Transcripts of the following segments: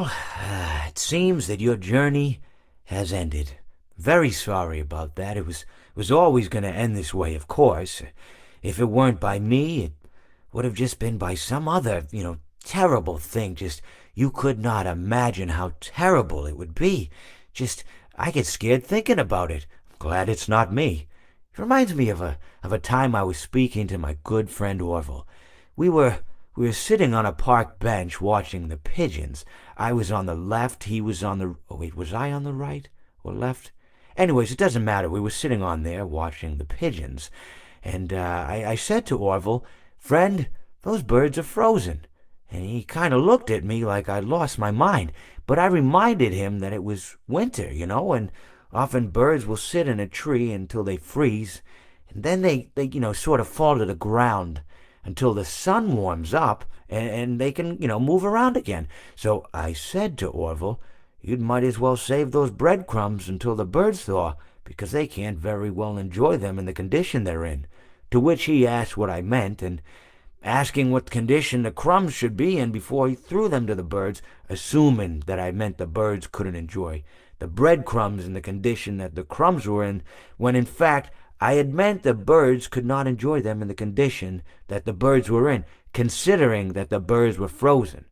Well, it seems that your journey has ended. Very sorry about that. It was always going to end this way, of course. If it weren't by me, it would have just been by some other, terrible thing. Just you could not imagine how terrible it would be. Just I get scared thinking about it. I'm glad it's not me. It reminds me of a time I was speaking to my good friend Orville. We were we were sitting on a park bench watching the pigeons. I was on the left, he was on the oh wait, was I on the right or left? Anyways, it doesn't matter. We were sitting on there watching the pigeons. And I said to Orville, "Friend, those birds are frozen." And he kind of looked at me like I'd lost my mind. But I reminded him that it was winter, and often birds will sit in a tree until they freeze, and then they sort of fall to the ground until the sun warms up and they can move around again. So I said to Orville, "You might as well save those breadcrumbs until the birds thaw, because they can't very well enjoy them in the condition they're in." To which he asked what I meant, and asking what condition the crumbs should be in before he threw them to the birds, assuming that I meant the birds couldn't enjoy the breadcrumbs in the condition that the crumbs were in, when in fact I had meant the birds could not enjoy them in the condition that the birds were in, considering that the birds were frozen.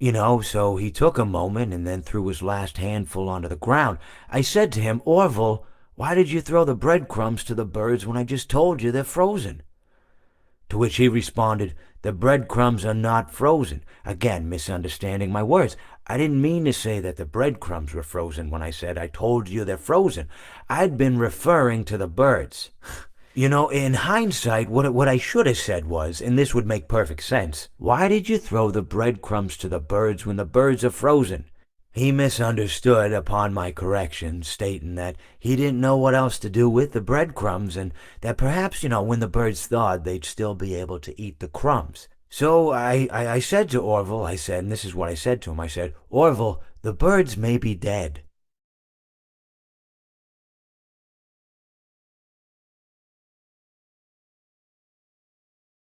So he took a moment and then threw his last handful onto the ground. I said to him, "Orville, why did you throw the breadcrumbs to the birds when I just told you they're frozen?" To which he responded, "The breadcrumbs are not frozen." Again, misunderstanding my words. I didn't mean to say that the breadcrumbs were frozen when I said I told you they're frozen. I'd been referring to the birds. In hindsight, what I should have said was, and this would make perfect sense, "Why did you throw the breadcrumbs to the birds when the birds are frozen?" He misunderstood upon my correction, stating that he didn't know what else to do with the breadcrumbs, and that perhaps, when the birds thawed, they'd still be able to eat the crumbs. So I said to Orville, and this is what I said to him, I said, "Orville, the birds may be dead,